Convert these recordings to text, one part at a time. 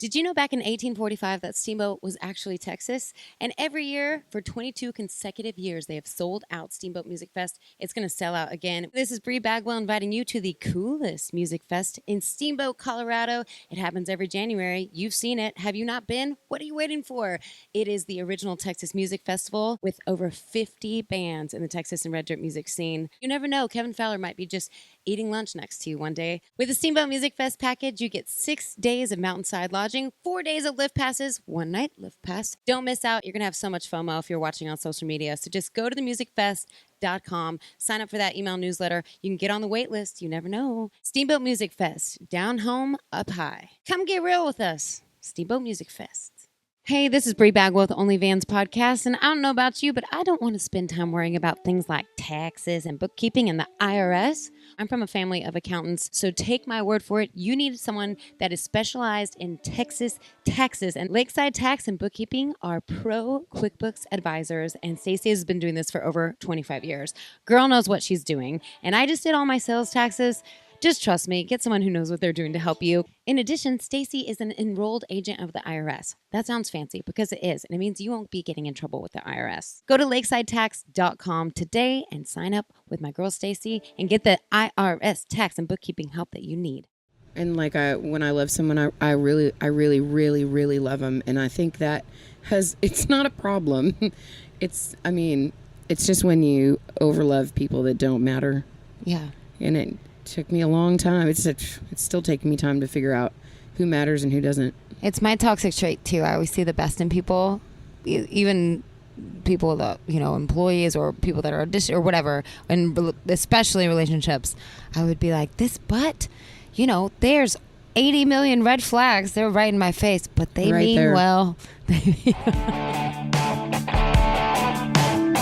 Did you know back in 1845 that Steamboat was actually Texas? And every year for 22 consecutive years, they have sold out Steamboat Music Fest. It's going to sell out again. This is Bree Bagwell inviting you to the coolest music fest in Steamboat, Colorado. It happens every January. You've seen it. Have you not been? What are you waiting for? It is the original Texas Music Festival with over 50 bands in the Texas and Red Dirt music scene. You never know. Kevin Fowler might be just eating lunch next to you one day. With the Steamboat Music Fest package, you get 6 days of mountainside lodging, 4 days of lift passes, 1 night lift pass. Don't miss out. You're going to have so much FOMO if you're watching on social media. So just go to themusicfest.com, sign up for that email newsletter. You can get on the wait list. You never know. Steamboat Music Fest, down home, up high. Come get real with us. Steamboat Music Fest. Hey, this is Bree Bagwell with OnlyVans Podcast, and I don't know about you, but I don't want to spend time worrying about things like taxes and bookkeeping and the IRS. I'm from a family of accountants, so take my word for it. You need someone that is specialized in Texas taxes, and Lakeside Tax and Bookkeeping are pro QuickBooks advisors, and Stacey has been doing this for over 25 years. Girl knows what she's doing, and I just did all my sales taxes. Just trust me, get someone who knows what they're doing to help you. In addition, Stacey is an enrolled agent of the IRS. That sounds fancy because it is, and it means you won't be getting in trouble with the IRS. Go to lakesidetax.com today and sign up with my girl Stacey and get the IRS tax and bookkeeping help that you need. And like when I love someone, I really love them, and I think that it's not a problem. It's just when you overlove people that don't matter. Yeah. And it took me a long time. It's still taking me time to figure out who matters and who doesn't. It's my toxic trait too. I always see the best in people, even people that, employees or people that are or whatever, and especially relationships. I would be like, this butt, there's 80 million red flags. They're right in my face, but they mean there. Well.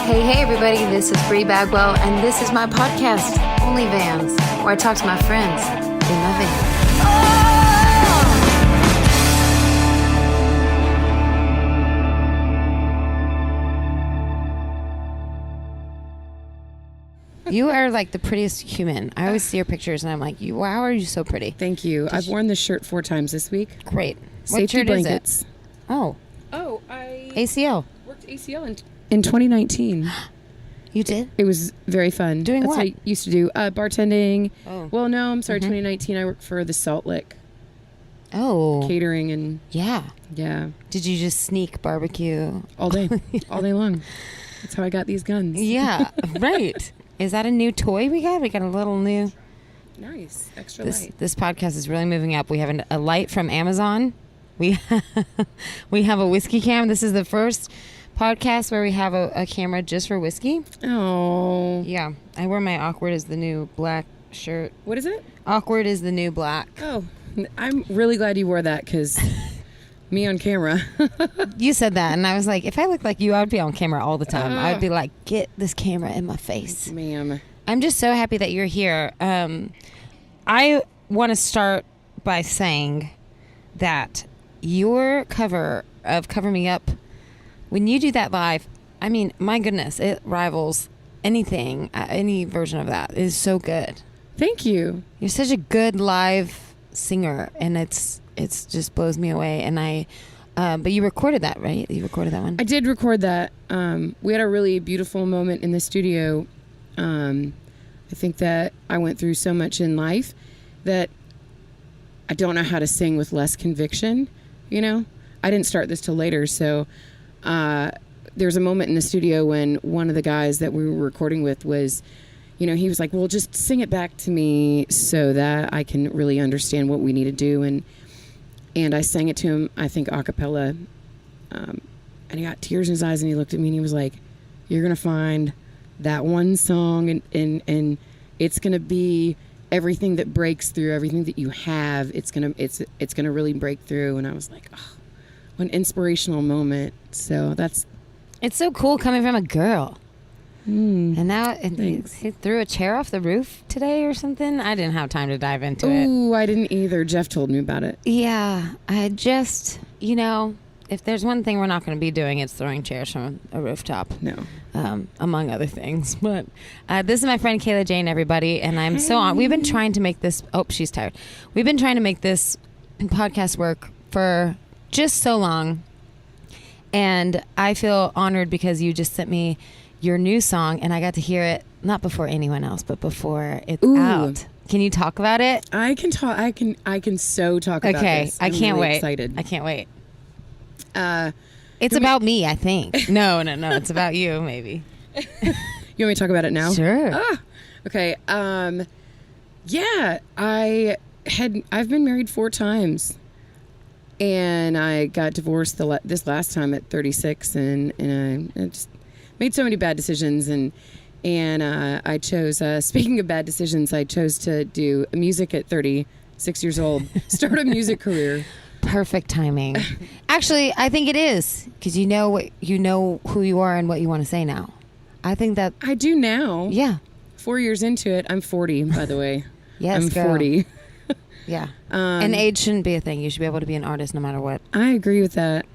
Hey everybody, this is Bree Bagwell, and this is my podcast, OnlyVans, where I talk to my friends in my van. You are like the prettiest human. I always see your pictures and I'm like, wow, are you so pretty? Thank you. I've worn this shirt 4 times this week. Great. Safety what shirt blankets. Is it? Oh, I ACL. Worked ACL in 2019. You did? It was very fun. Doing That's what? what I used to do. Bartending. Oh. Well, no, I'm sorry. 2019, I worked for the Salt Lick. Oh. Catering and... Yeah. Yeah. Did you just sneak barbecue? All day. All day long. That's how I got these guns. Yeah. Right. Is that a new toy we got? We got a little new... Nice. Extra light. This podcast is really moving up. We have a light from Amazon. We have a whiskey cam. This is the first podcast where we have a camera just for whiskey. Oh. Yeah. I wear my Awkward is the New Black shirt. What is it? Awkward is the New Black. Oh. I'm really glad you wore that because me on camera. You said that, and I was like, if I looked like you, I would be on camera all the time. I would be like, get this camera in my face. Ma'am. I'm just so happy that you're here. I want to start by saying that your cover of Cover Me Up, when you do that live, I mean, my goodness, it rivals anything, any version of that. It is so good. Thank you. You're such a good live singer, and it's just blows me away. And but you recorded that, right? You recorded that one? I did record that. We had a really beautiful moment in the studio. I think that I went through so much in life that I don't know how to sing with less conviction, I didn't start this till later, so there's a moment in the studio when one of the guys that we were recording with was, he was like, well, just sing it back to me so that I can really understand what we need to do, and I sang it to him, I think a cappella, and he got tears in his eyes, and he looked at me and he was like, you're gonna find that one song and it's gonna be everything that breaks through, everything that you have, it's gonna really break through. And I was like, oh, what an inspirational moment. So it's so cool coming from a girl. And now he threw a chair off the roof today or something. I didn't have time to dive into it. Ooh, I didn't either. Jeff told me about it. Yeah, I just, if there's one thing we're not going to be doing, it's throwing chairs from a rooftop. No. Among other things. But this is my friend Kayla Jane, everybody, and I'm so on. We've been trying to make this... Oh, she's tired. We've been trying to make this podcast work for just so long. And I feel honored because you just sent me your new song and I got to hear it not before anyone else, but before it's out. Can you talk about it? I can talk. I can so talk about this. I can't really wait. Excited. I can't wait. It's about me, I think. No. It's about you, maybe. You want me to talk about it now? Sure. Okay. Yeah, I've been married 4 times, and I got divorced this last time at 36, and I just made so many bad decisions, and I chose. Speaking of bad decisions, I chose to do music at 36 years old. Start a music career. Perfect timing. Actually, I think it is because you know who you are and what you want to say now. I think that I do now. Yeah. 4 years into it, I'm 40. By the way. Yes, I'm girl. 40. Yeah. And age shouldn't be a thing. You should be able to be an artist no matter what. I agree with that.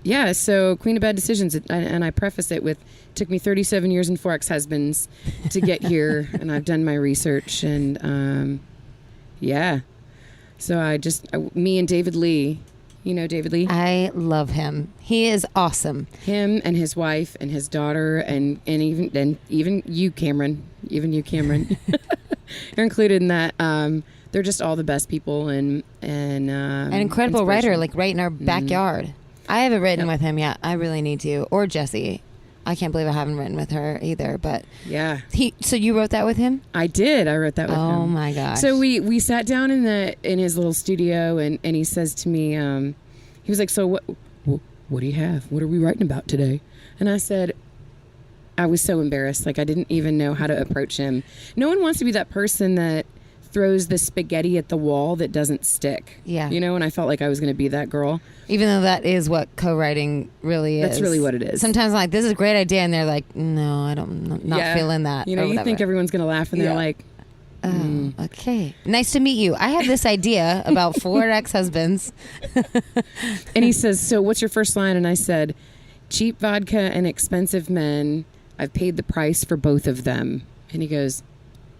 Yeah. So Queen of Bad Decisions, and I preface it with, took me 37 years and 4 ex-husbands to get here, and I've done my research, and yeah. So me and David Lee, you know David Lee? I love him. He is awesome. Him and his wife and his daughter and even you, Cameron. Even you, Cameron. You're included in that. They're just all the best people and an incredible writer, like right in our backyard. I haven't written with him yet. I really need to. Or Jessie. I can't believe I haven't written with her either. But yeah. So you wrote that with him? I did. I wrote that with him. Oh my gosh. So we sat down in his little studio, and he says to me, he was like, "So what do you have? What are we writing about today?" And I said, I was so embarrassed. Like, I didn't even know how to approach him. No one wants to be that person that throws the spaghetti at the wall that doesn't stick. Yeah. You know, and I felt like I was going to be that girl. Even though that is what co-writing really is. That's really what it is. Sometimes I'm like, this is a great idea. And they're like, no, I'm not feeling that. You know, you think everyone's going to laugh and they're like, oh, okay. Nice to meet you. I have this idea about 4 ex-husbands. And he says, so what's your first line? And I said, cheap vodka and expensive men. I've paid the price for both of them. And he goes,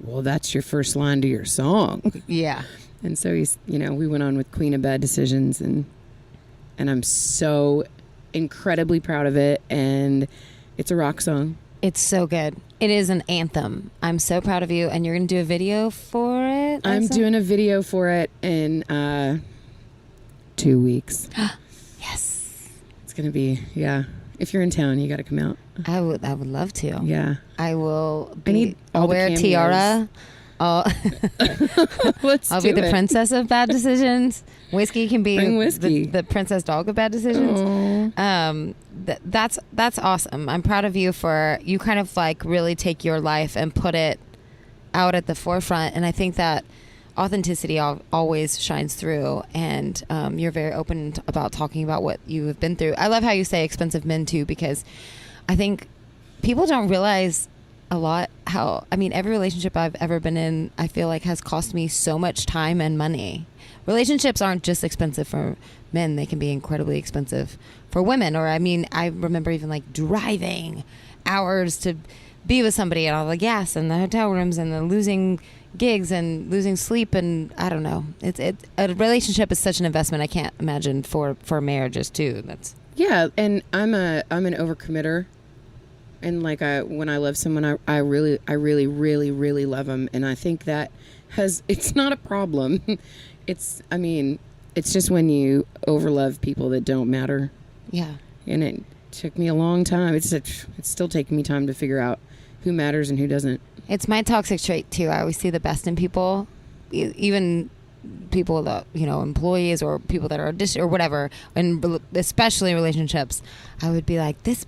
well, that's your first line to your song. Yeah. And so we went on with Queen of Bad Decisions, and I'm so incredibly proud of it. And it's a rock song. It's so good. It is an anthem. I'm so proud of you. And you're going to do a video for it? I'm doing a video for it in 2 weeks. Yes. It's going to be, yeah. If you're in town, you got to come out. I would love to. Yeah. I will I need I'll wear a tiara. I'll be the princess of bad decisions. Whiskey can be the princess dog of bad decisions. That's awesome. I'm proud of you for you kind of like really take your life and put it out at the forefront. And I think that authenticity always shines through, and you're very open about talking about what you have been through. I love how you say expensive men too, because I think people don't realize a lot every relationship I've ever been in, I feel like has cost me so much time and money. Relationships aren't just expensive for men, they can be incredibly expensive for women. Or I remember even like driving hours to be with somebody and all the gas and the hotel rooms and the losing gigs and losing sleep, and I don't know. A relationship is such an investment. I can't imagine for marriages too. And I'm an overcommitter, and like when I love someone, I really really love them, and I think that it's not a problem. It's just when you overlove people that don't matter. Yeah. And it took me a long time. It's still taking me time to figure out who matters and who doesn't. It's my toxic trait too. I always see the best in people, even people that, employees or people that are or whatever, and especially relationships. I would be like, there's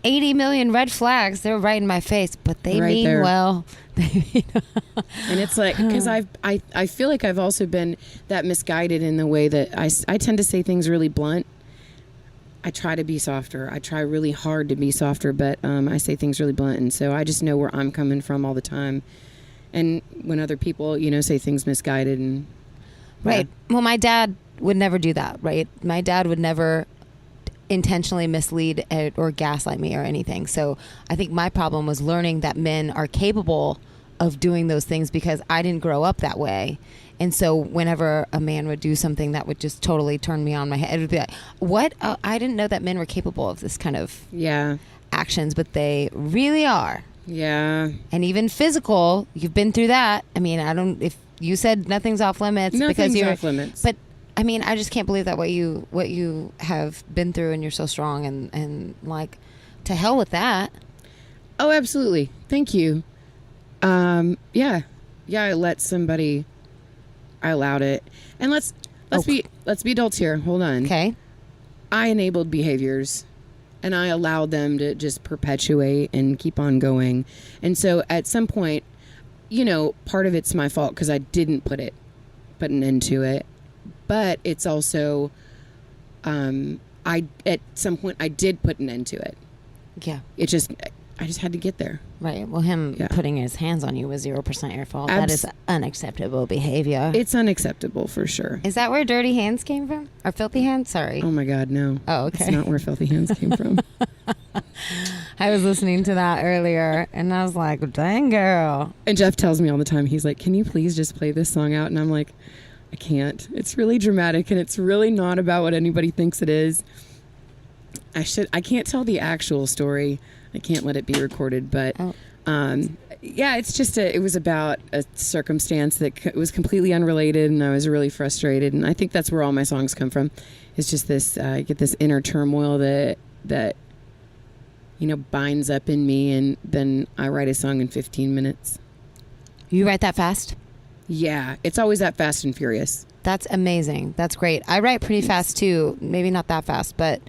80 million red flags. They're right in my face, but they mean there. Well. And it's like, because I feel like I've also been that misguided in the way that I tend to say things really blunt. I try to be softer. I try really hard to be softer, but I say things really blunt. And so I just know where I'm coming from all the time. And when other people, say things misguided and... Right. Well, my dad would never do that, right? My dad would never intentionally mislead or gaslight me or anything. So I think my problem was learning that men are capable of doing those things because I didn't grow up that way. And so whenever a man would do something that would just totally turn me on my head, it would be like, what? I didn't know that men were capable of this kind of actions, but they really are. Yeah. And even physical, you've been through that. I mean, if you said nothing's off limits, because you're off limits. But I mean, I just can't believe that what you have been through, and you're so strong, and like, to hell with that. Oh, absolutely. Thank you. Yeah. I allowed it. And let's be adults here. Hold on. Okay. I enabled behaviors, and I allowed them to just perpetuate and keep on going. And so at some point, part of it's my fault because I didn't put an end to it. But it's also, at some point I did put an end to it. Yeah. I just had to get there. Right. Well, him putting his hands on you was 0% your fault. That is unacceptable behavior. It's unacceptable for sure. Is that where dirty hands came from? Or filthy hands? Sorry. Oh my God, no. Oh, okay. It's not where filthy hands came from. I was listening to that earlier, and I was like, dang, girl. And Jeff tells me all the time, he's like, can you please just play this song out? And I'm like, I can't. It's really dramatic, and it's really not about what anybody thinks it is. I can't tell the actual story. I can't let it be recorded, but it was about a circumstance that was completely unrelated, and I was really frustrated. And I think that's where all my songs come from. It's just this, I get this inner turmoil that binds up in me, and then I write a song in 15 minutes. You write that fast? Yeah, it's always that fast and furious. That's amazing. That's great. I write pretty fast too. Maybe not that fast, but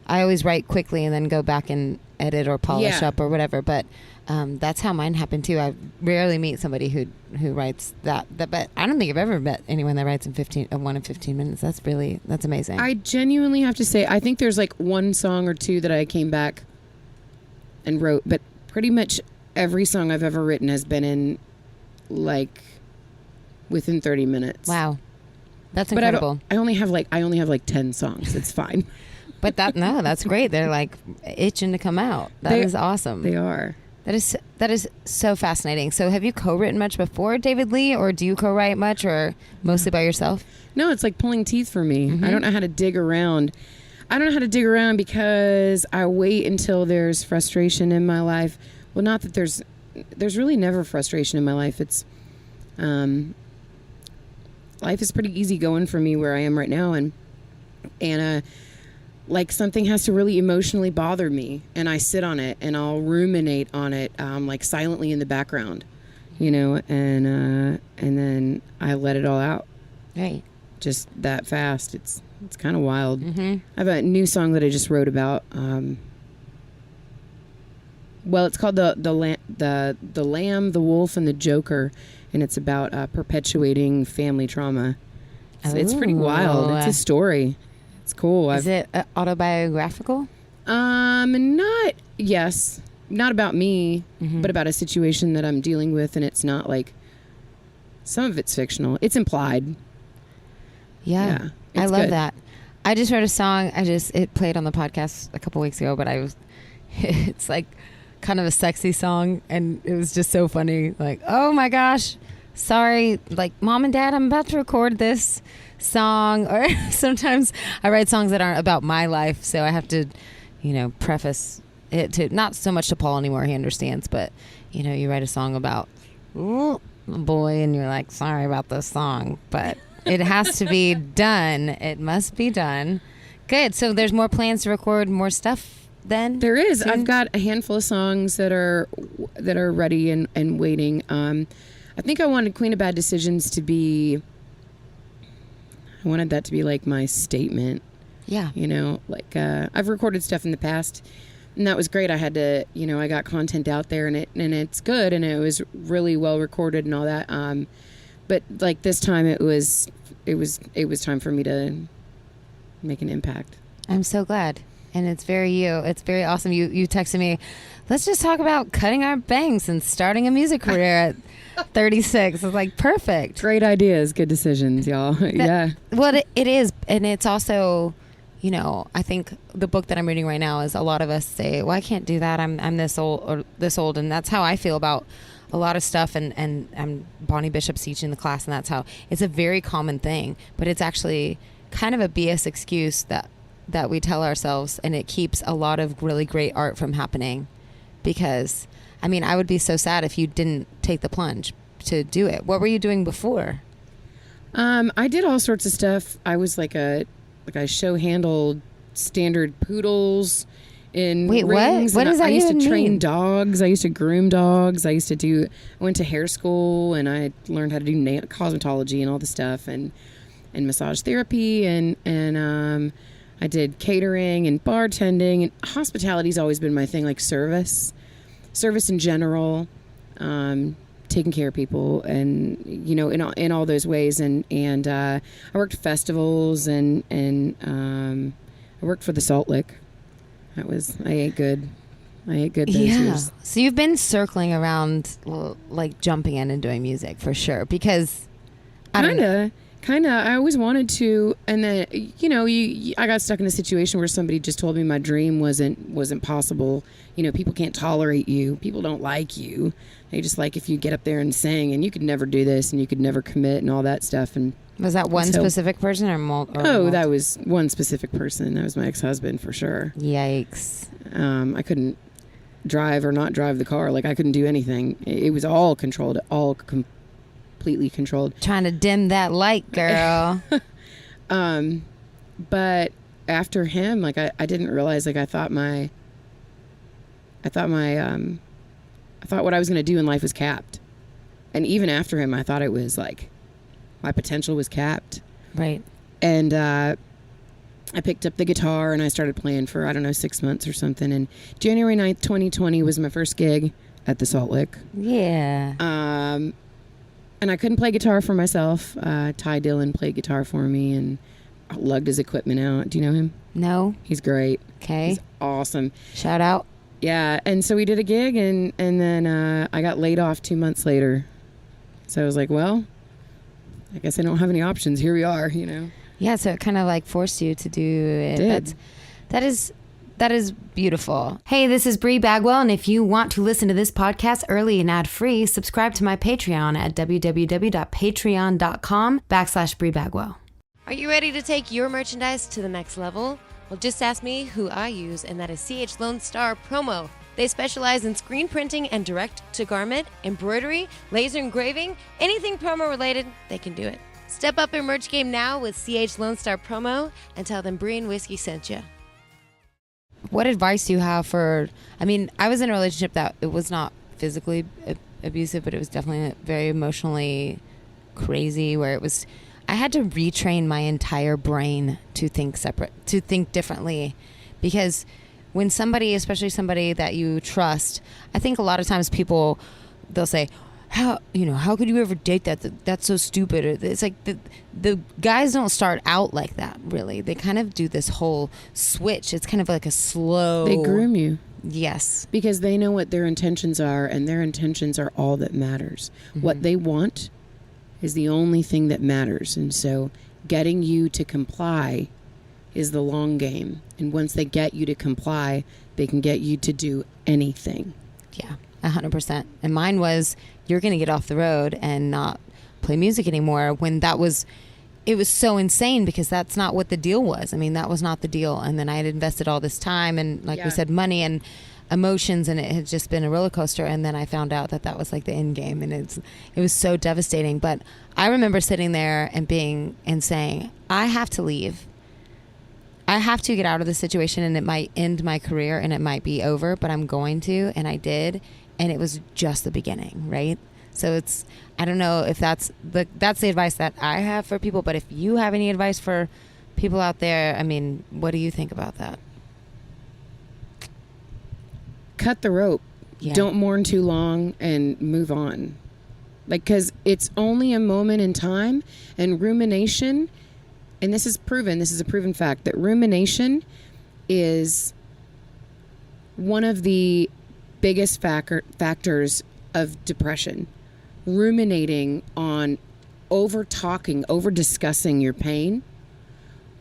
I always write quickly and then go back and edit or polish up or whatever. But that's how mine happened too. I rarely meet somebody who writes that. But I don't think I've ever met anyone that writes in 15 minutes. That's amazing. I genuinely have to say, I think there's like one song or two that I came back and wrote, but pretty much every song I've ever written has been in like within 30 minutes. Wow. That's incredible. But I only have like 10 songs. It's fine. But that's great. They're like itching to come out. That is awesome. They are. That is so fascinating. So have you co-written much before David Lee, or do you co-write much, or mostly by yourself? No, it's like pulling teeth for me. Mm-hmm. I don't know how to dig around. Because I wait until there's frustration in my life. Well, not that there's really never frustration in my life. It's life is pretty easy going for me where I am right now, and like something has to really emotionally bother me, and I sit on it and I'll ruminate on it, like silently in the background, and then I let it all out. Right. Just that fast. It's kind of wild. Mm-hmm. I have a new song that I just wrote about. It's called the Lamb, the Wolf, and the Joker, and it's about perpetuating family trauma. So it's pretty wild. It's a story. It's cool. Is it autobiographical? Not about me, but about a situation that I'm dealing with, and it's not like, some of it's fictional. It's implied. Yeah. I love that. I just wrote a song. It played on the podcast a couple weeks ago, but it's like kind of a sexy song, and it was just so funny. Like, oh my gosh, sorry, like, Mom and Dad, I'm about to record this song. Or sometimes I write songs that aren't about my life, so I have to, preface it to, not so much to Paul anymore, he understands, but you write a song about a boy, and you're like, sorry about this song, but it has to be done. It must be done. Good. So there's more plans to record more stuff then? There is. Soon? I've got a handful of songs that are ready and waiting. I think I wanted Queen of Bad Decisions to be, I wanted that to be like my statement. Yeah. I've recorded stuff in the past, and that was great. I had to, I got content out there, and it's good, and it was really well recorded and all that. But like this time it was time for me to make an impact. I'm so glad. And it's very you. It's very awesome. You texted me, let's just talk about cutting our bangs and starting a music career at 36. I was like, perfect. Great ideas, good decisions, y'all. Yeah. Well, it is. And it's also, I think the book that I'm reading right now is, a lot of us say, well, I can't do that. I'm this old or this old. And that's how I feel about a lot of stuff, and Bonnie Bishop's teaching the class, and that's how it's a very common thing, but it's actually kind of a BS excuse that we tell ourselves, and it keeps a lot of really great art from happening. Because, I mean, I would be so sad if you didn't take the plunge to do it. What were you doing before? I did all sorts of stuff. I was like I show handled standard poodles in Wait, rings. what does that I used even to train mean? dogs. I used to groom dogs. I went to hair school, and I learned how to do cosmetology and all the stuff, and massage therapy, and I did catering and bartending, and hospitality's always been my thing, like service in general, taking care of people, and in all those ways, and I worked festivals, and I worked for the Salt Lick. I ate good those years. So you've been circling around, like jumping in and doing music for sure, because Kinda. I always wanted to, and then I got stuck in a situation where somebody just told me my dream wasn't possible. People can't tolerate you. People don't like you. They just like if you get up there and sing, and you could never do this, and you could never commit, and all that stuff. And was that one specific person or multiple? That was one specific person. That was my ex-husband for sure. Yikes! I couldn't drive or not drive the car. Like I couldn't do anything. It was all controlled. Completely controlled. Trying to dim that light, girl. But after him, like I didn't realize, like I thought what I was going to do in life was capped. And even after him, I thought it was like my potential was capped. Right. And I picked up the guitar and I started playing for 6 months or something. And January 9th, 2020 was my first gig at the Salt Lick. Yeah. And I couldn't play guitar for myself. Ty Dillon played guitar for me and lugged his equipment out. Do you know him? No. He's great. Okay. He's awesome. Shout out. Yeah. And so we did a gig, and then I got laid off 2 months later. So I was like, well, I guess I don't have any options. Here we are, Yeah, so it kind of like forced you to do it. Did. That is beautiful. Hey, this is Bree Bagwell, and if you want to listen to this podcast early and ad-free, subscribe to my Patreon at www.patreon.com/Bree Bagwell. Are you ready to take your merchandise to the next level? Well, just ask me who I use, and that is CH Lone Star Promo. They specialize in screen printing and direct-to-garment, embroidery, laser engraving, anything promo related, they can do it. Step up your merch game now with CH Lone Star Promo and tell them Bree and Whiskey sent you. What advice do you have for, I was in a relationship that it was not physically abusive, but it was definitely very emotionally crazy, where I had to retrain my entire brain to think differently, because when somebody, especially somebody that you trust, I think a lot of times they'll say, how could you ever date that? That's so stupid. It's like the guys don't start out like that, really. They kind of do this whole switch. It's kind of like a slow... They groom you. Yes. Because they know what their intentions are, and their intentions are all that matters. Mm-hmm. What they want is the only thing that matters. And so getting you to comply is the long game. And once they get you to comply, they can get you to do anything. Yeah, 100%. And mine was, you're going to get off the road and not play music anymore, when it was so insane, because that's not what the deal was. That was not the deal. And then I had invested all this time and, like we said, money and emotions, and it had just been a roller coaster. And then I found out that was like the end game, and it was so devastating. But I remember sitting there and saying, I have to leave. I have to get out of this situation, and it might end my career and it might be over, but I'm going to. And I did. And it was just the beginning, right? So I don't know if that's the advice that I have for people, but if you have any advice for people out there, what do you think about that? Cut the rope. Yeah. Don't mourn too long and move on. Because it's only a moment in time, and rumination, and this is a proven fact, that rumination is one of the biggest factors of depression. Ruminating on over-talking, over-discussing your pain,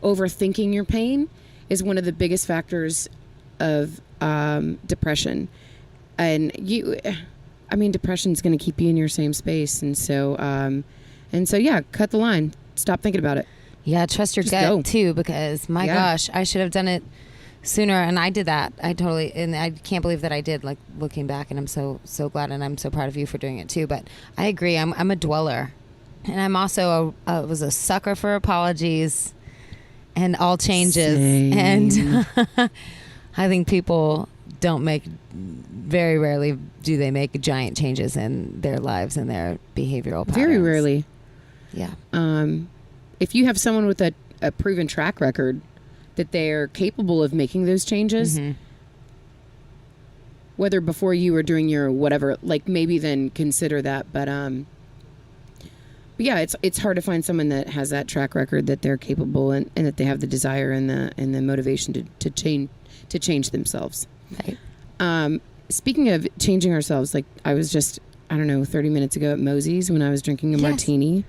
overthinking your pain is one of the biggest factors of depression. And I mean, depression's going to keep you in your same space. And so, yeah, cut the line. Stop thinking about it. Yeah, trust your Just gut go. too, because my gosh, I should have done it sooner, and I did that. And I can't believe that I did. Like, looking back, and I'm so glad, and I'm so proud of you for doing it too. But I agree. I'm a dweller, and I'm also was a sucker for apologies and all changes. Same. And I think people don't very rarely do they make giant changes in their lives and their behavioral patterns. Very rarely. Yeah. If you have someone with a proven track record that they're capable of making those changes, whether before you or during your whatever, like maybe then consider that. But yeah, it's hard to find someone that has that track record that they're capable and that they have the desire and the motivation to change themselves. Right. Speaking of changing ourselves, like I was just, I don't know, 30 minutes ago at Mosey's when I was drinking a martini.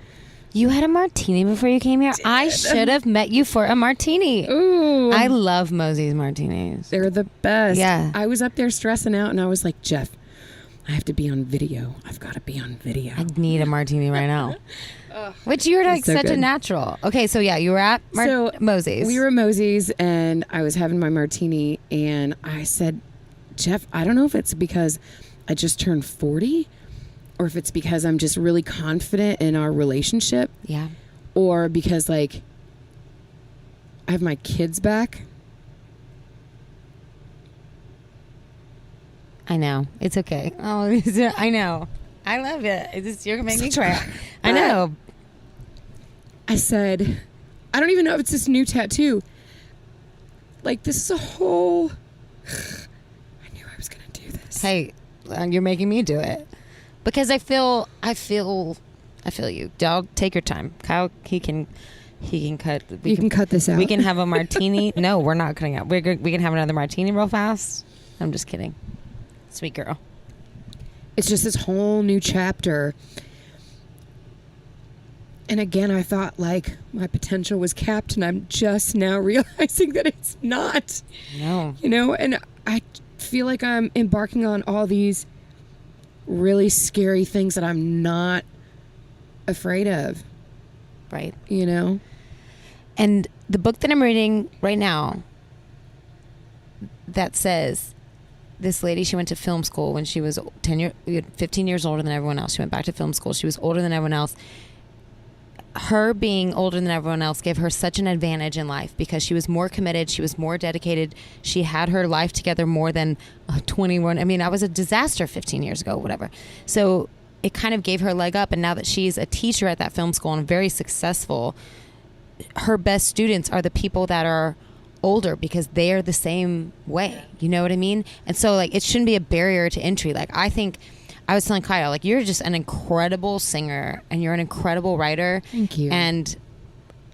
You had a martini before you came here? I should have met you for a martini. Ooh. I love Mosey's martinis. They're the best. Yeah. I was up there stressing out and I was like, Jeff, I have to be on video. I've got to be on video. I need a martini right now. Which you're like so such a good. natural. Okay, so yeah, you were at Mosey's. We were at Mosey's and I was having my martini and I said, Jeff, I don't know if it's because I just turned 40 or if it's because I'm just really confident in our relationship. Yeah. Or because like I have my kids back. I know. It's okay. Oh, I know. I love it. You're making me cry. I know. I said, I don't even know if it's this new tattoo. Like, this is a whole... I knew I was going to do this. Hey, you're making me do it. Because I feel you. Dog, take your time. Kyle, he can cut. You can cut this out. We can have a martini. No, we're not cutting out. We can have another martini real fast. I'm just kidding. Sweet girl. It's just this whole new chapter. And again, I thought like my potential was capped and I'm just now realizing that it's not. No. You know, and I feel like I'm embarking on all these really scary things that I'm not afraid of. Right. You know? And the book that I'm reading right now that says this lady, she went to film school when she was 15 years older than everyone else. She went back to film school. She was older than everyone else. Her being older than everyone else gave her such an advantage in life because she was more committed. She was more dedicated. She had her life together more than 21. I mean, I was a disaster 15 years ago, whatever. So it kind of gave her a leg up. And now that she's a teacher at that film school and very successful, her best students are the people that are older because they are the same way. You know what I mean? And so like it shouldn't be a barrier to entry. Like I think I was telling Kyle, like you're just an incredible singer and you're an incredible writer. Thank you. And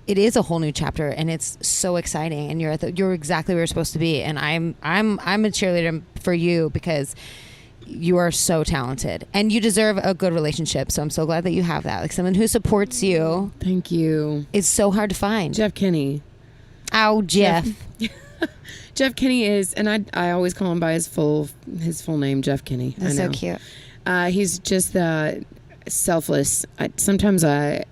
it is a whole new chapter and it's so exciting and you're exactly where you're supposed to be. And I'm a cheerleader for you because you are so talented and you deserve a good relationship. So I'm so glad that you have that. Like someone who supports you. Thank you. Is so hard to find. Jeff Kinney. Oh, Jeff. Jeff Kinney is, and I always call him by his full name, Jeff Kinney. That's so cute. He's just selfless. Sometimes I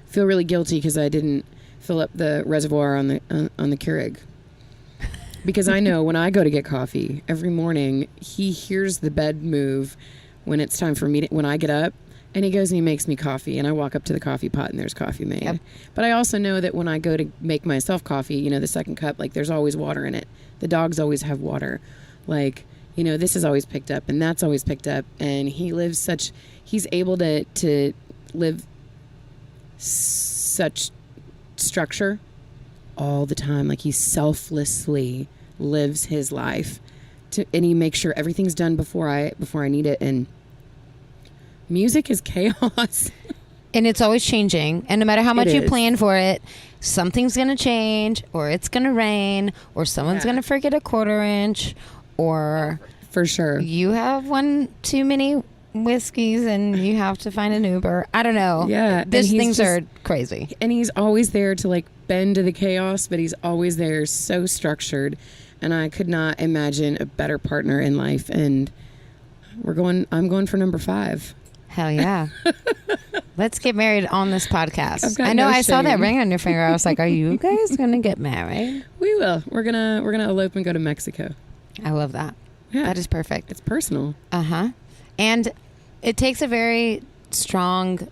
feel really guilty because I didn't fill up the reservoir on the Keurig. Because I know when I go to get coffee every morning, he hears the bed move when it's time for me when I get up. And he goes and he makes me coffee, and I walk up to the coffee pot, and there's coffee made. Yep. But I also know that when I go to make myself coffee, you know, the second cup, like there's always water in it. The dogs always have water. Like, you know, this is always picked up, and that's always picked up. And he's able to live such structure all the time. Like he selflessly lives his life, and he makes sure everything's done before I need it. And music is chaos. And it's always changing. And no matter how much you plan for it, something's going to change, or it's going to rain, or someone's going to forget a quarter inch, or... For sure. You have one too many whiskeys and you have to find an Uber. I don't know. Yeah. These things are crazy. And he's always there to like bend to the chaos, but he's always there so structured. And I could not imagine a better partner in life. And I'm going for number 5. Hell yeah. Let's get married on this podcast. got I know no I saw that shame. ring on your finger. I was like, are you guys going to get married? We will. We're gonna elope and go to Mexico. I love that. Yeah. That is perfect. It's personal. Uh-huh. And it takes a very strong,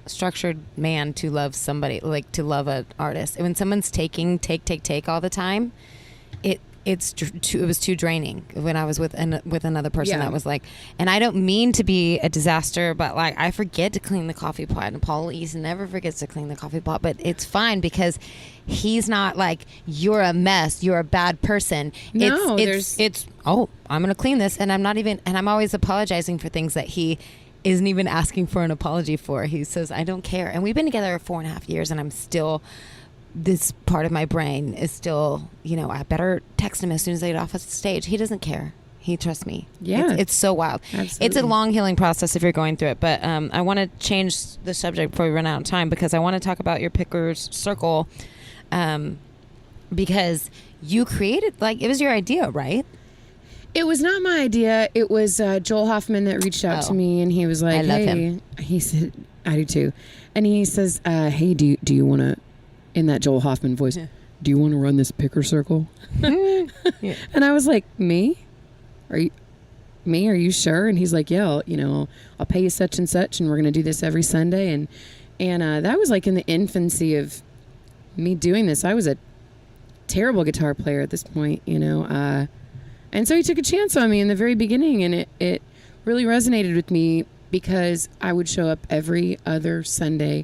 structured man to love somebody, like to love an artist. When someone's take all the time, it was too draining. When I was with another person that was like, and I don't mean to be a disaster, but like I forget to clean the coffee pot, and Paul East never forgets to clean the coffee pot, but it's fine because he's not like, you're a mess, you're a bad person. No, it's I'm gonna clean this, and I'm always apologizing for things that he isn't even asking for an apology for. He says, I don't care. And we've been together 4.5 years, and I'm still, this part of my brain is still, I better text him as soon as I get off the stage. He doesn't care. He trusts me. Yeah. It's so wild. Absolutely. It's a long healing process if you're going through it. But I want to change the subject before we run out of time, because I want to talk about your Pickers Circle, because you created, like, it was your idea, right? It was not my idea. It was Joel Hoffman that reached out to me, and he was like, I love hey, him. He said, I do too. And he says, hey, do you want to, in that Joel Hoffman voice, do you want to run this Picker Circle? Yeah. And I was like, me? Are you sure? And he's like, yeah, I'll pay you such and such, and we're going to do this every Sunday. And that was like in the infancy of me doing this. I was a terrible guitar player at this point, and so he took a chance on me in the very beginning, and it really resonated with me because I would show up every other Sunday,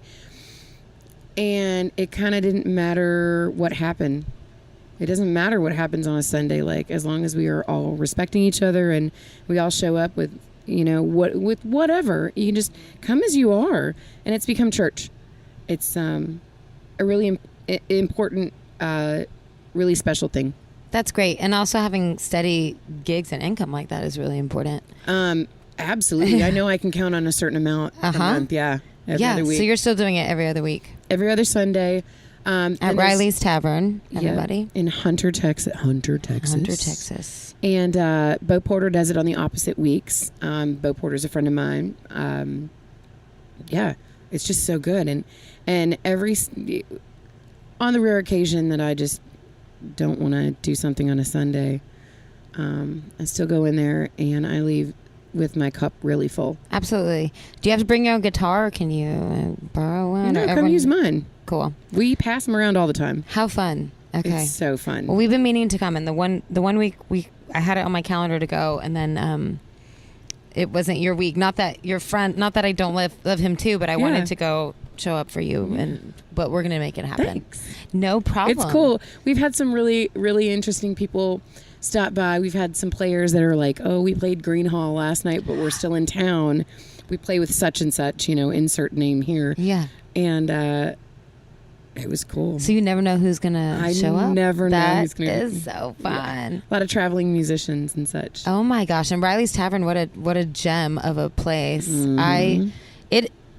and it kind of didn't matter what happened. It doesn't matter what happens on a Sunday, like, as long as we are all respecting each other and we all show up with, with whatever. You can just come as you are, and it's become church. It's a really important, really special thing. That's great. And also having steady gigs and income like that is really important. Absolutely. I know I can count on a certain amount a month. Yeah. Every other week. So you're still doing it every other week? Every other Sunday. At Riley's Tavern, everybody. In Hunter, Texas. Hunter, Texas. And Bo Porter does it on the opposite weeks. Bo Porter's a friend of mine. It's just so good. And on the rare occasion that I just don't want to do something on a Sunday, I still go in there and I leave with my cup really full. Absolutely. Do you have to bring your own guitar, or can you borrow one? No, come use mine. Cool. We pass them around all the time. How fun. Okay. It's so fun. Well, we've been meaning to come, and the one week I had it on my calendar to go, and then it wasn't your week. Not that your friend, not that I don't love him too, but I wanted to go show up for you, but we're gonna make it happen. Thanks. No problem. It's cool. We've had some really, really interesting people stop by. We've had some players that are like, oh, we played Green Hall last night, but we're still in town. We play with such and such, insert name here. Yeah. And it was cool. So you never know who's gonna show up? I never know who's gonna. That is so fun. Yeah. A lot of traveling musicians and such. Oh my gosh! And Riley's Tavern, what a gem of a place. Mm-hmm.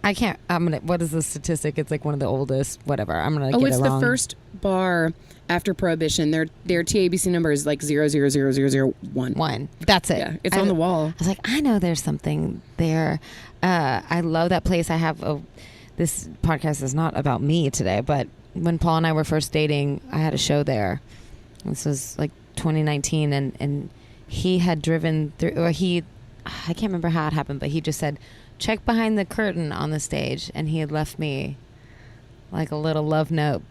I can't. What is the statistic? It's like one of the oldest. Whatever. I'm gonna. It's the first bar after Prohibition. Their TABC number is like 0000001. One. That's it. Yeah, it's on the wall. I was like, I know there's something there. I love that place. I have this podcast is not about me today, but when Paul and I were first dating, I had a show there. This was like 2019, and he had driven through, or I can't remember how it happened, but he just said, check behind the curtain on the stage, and he had left me like a little love note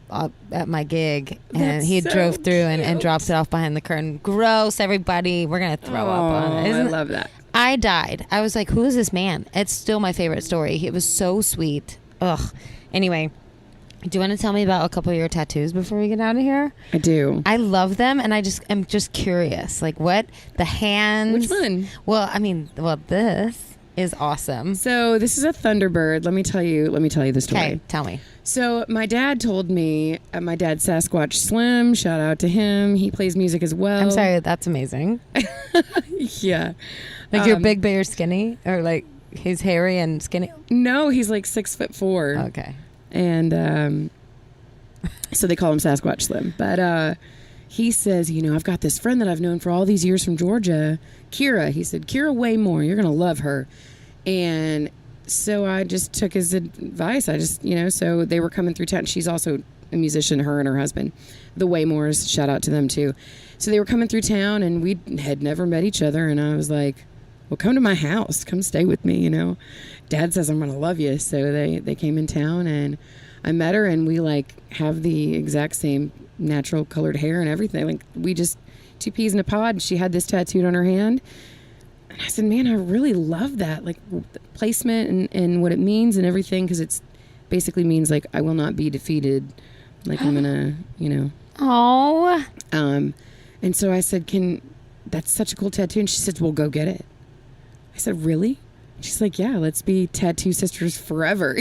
at my gig, and he drove through and dropped it off behind the curtain. Gross, everybody. We're going to throw up on it. I love that. I died. I was like, who is this man? It's still my favorite story. It was so sweet. Ugh. Anyway, do you want to tell me about a couple of your tattoos before we get out of here? I do. I love them, and I'm just curious. Like, what? The hands? Which one? Well, this is awesome. So this is a Thunderbird. Let me tell you the story. Okay, tell me. So my dad told me, my dad Sasquatch Slim, shout out to him. He plays music as well. I'm sorry, that's amazing. Yeah. Like you're big but you're skinny? Or like he's hairy and skinny? No, he's like 6'4". Okay. And so they call him Sasquatch Slim. But he says, I've got this friend that I've known for all these years from Georgia, Kira. He said, Kira Waymore, you're going to love her. And so I just took his advice. I just, so they were coming through town. She's also a musician, her and her husband, the Waymores, shout out to them too. So they were coming through town and we had never met each other. And I was like, well, come to my house, come stay with me. Dad says I'm going to love you. So they came in town and I met her, and we like have the exact same natural colored hair and everything. Like we just 2 peas in a pod. She had this tattooed on her hand. And I said, man, I really love that. Like the placement and what it means and everything. Cause it's basically means like, I will not be defeated. Like I'm going to, Oh. And so I said, that's such a cool tattoo. And she said, well, go get it. I said, really? She's like, yeah, let's be tattoo sisters forever.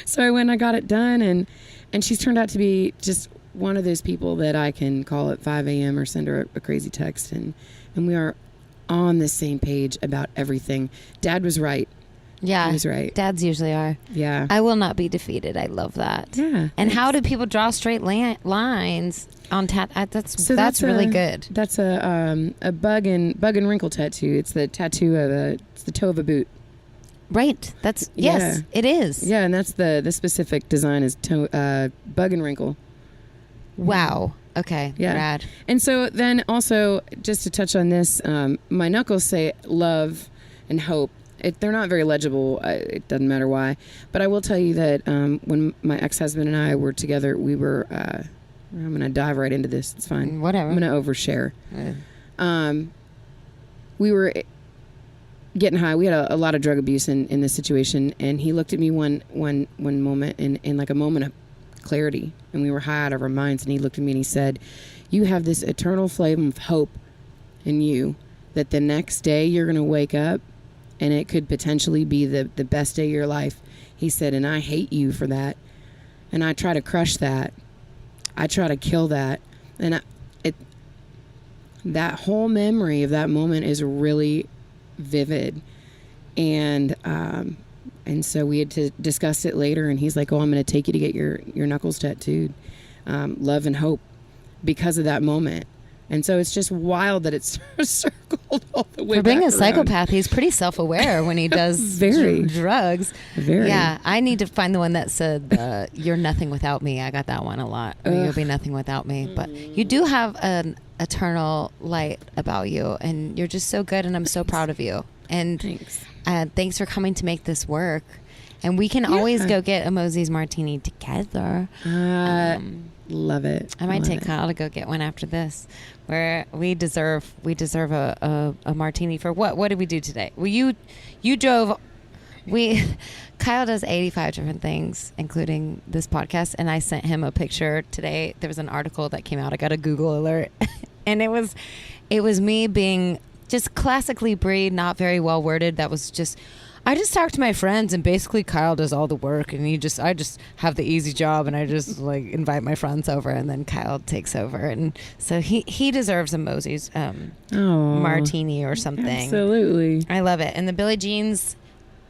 So I went and I got it done. And she's turned out to be just one of those people that I can call at 5 a.m. or send her a crazy text. And we are on the same page about everything. Dad was right. Yeah. He was right. Dads usually are. Yeah. I will not be defeated. I love that. Yeah. And how do people draw straight lines on that's really good. That's a bug and wrinkle tattoo. It's the tattoo of it's the toe of a boot. Right. Yes, it is. Yeah, and that's the specific design is bug and wrinkle. Wow. Okay. Yeah. Rad. And so then also just to touch on this, my knuckles say love and hope. They're not very legible. It doesn't matter why. But I will tell you that when my ex-husband and I were together, we were... I'm going to dive right into this. It's fine. Whatever. I'm going to overshare. We were getting high. We had a lot of drug abuse in this situation. And he looked at me one moment in like a moment of clarity. And we were high out of our minds. And he looked at me and he said, you have this eternal flame of hope in you that the next day you're going to wake up and it could potentially be the best day of your life. He said, and I hate you for that. And I try to crush that. I try to kill that. And that whole memory of that moment is really vivid. And so we had to discuss it later. And he's like, oh, I'm going to take you to get your knuckles tattooed. Love and hope because of that moment. And so it's just wild that it's circled all the way For being back a around. Psychopath, he's pretty self-aware when he does Very. Drugs. Very. Yeah, I need to find the one that said, you're nothing without me. I got that one a lot. Or you'll be nothing without me. But you do have an eternal light about you, and you're just so good, and I'm so proud of you. And Thanks. Thanks for coming to make this work. And we can always go get a Mosey's Martini together. Love it. I might Love take it. Kyle to go get one after this. Where we deserve a martini for what did we do today? Well, you drove. Kyle does 85 different things, including this podcast, and I sent him a picture today. There was an article that came out. I got a Google alert, and it was me being just classically Brie, not very well worded. That was just. I just talk to my friends, and basically Kyle does all the work, and I just have the easy job, and I just like invite my friends over, and then Kyle takes over, and so he deserves a Mosey's martini or something. Absolutely. I love it. And the Billie Jeans,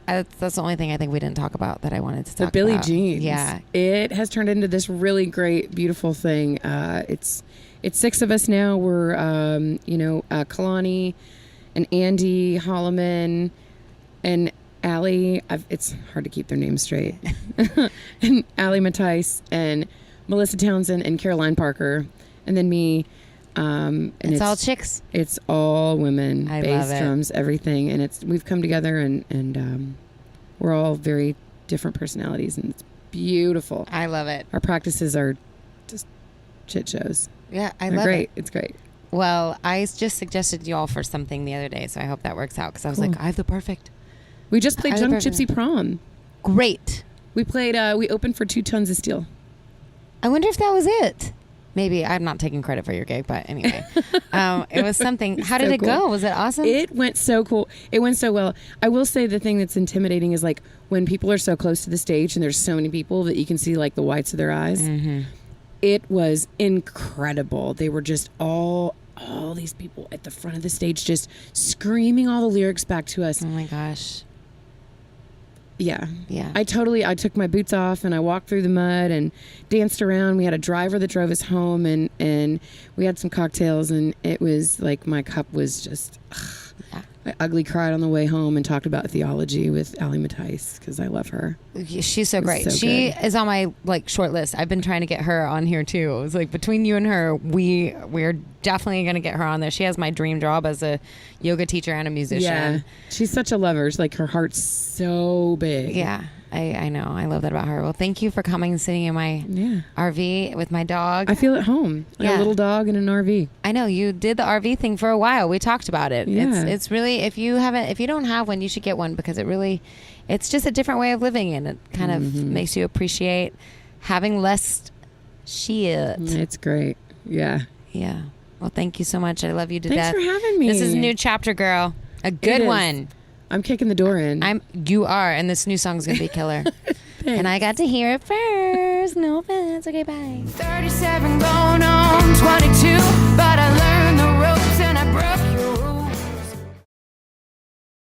that's the only thing I think we didn't talk about that I wanted to talk about. The Billie Jeans. Yeah, it has turned into this really great, beautiful thing. It's 6 of us now. We're Kalani and Andy Holloman and Allie, it's hard to keep their names straight, and Allie Mattice and Melissa Townsend and Caroline Parker, and then me. And it's all chicks. It's all women, bass, love it. drums, everything, and we've come together and we're all very different personalities, and it's beautiful. I love it. Our practices are just shit shows. Yeah, They're love great. it. It's great. Well, I just suggested you all for something the other day, so I hope that works out because I was Cool. like, I have the perfect. We just played I Junk love it. Gypsy Prom. Great. We played. We opened for 2 Tons of Steel. I wonder if that was it. Maybe I'm not taking credit for your gig, but anyway, it was something. How did So it cool. go? Was it awesome? It went so cool. It went so well. I will say the thing that's intimidating is like when people are so close to the stage and there's so many people that you can see like the whites of their eyes. Mm-hmm. It was incredible. They were just all these people at the front of the stage just screaming all the lyrics back to us. Oh my gosh. Yeah. Yeah. I took my boots off and I walked through the mud and danced around. We had a driver that drove us home and we had some cocktails and it was like my cup was just, Yeah. I ugly cried on the way home and talked about theology with Allie Mattice because I love her. She's so great. so She good. is on my like short list. I've been trying to get her on here too. It was like between you and her, we're definitely going to get her on there. She has my dream job as a yoga teacher and a musician. Yeah. She's such a lover. She's like her heart's so big. Yeah, I know. I love that about her. Well, thank you for coming and sitting in my RV with my dog. I feel at home. Yeah. A little dog in an RV. I know you did the RV thing for a while. We talked about it. Yeah. It's really, if you don't have one, you should get one because it's just a different way of living and it kind of makes you appreciate having less shit. It's great. Yeah. Yeah. Well, thank you so much. I love you to Thanks death. for having me. This is a new chapter, girl. A good is. one. I'm kicking the door in. You are, and this new song's gonna be killer. And I got to hear it first. No offense. Okay, bye. 37 going on 22, but I learned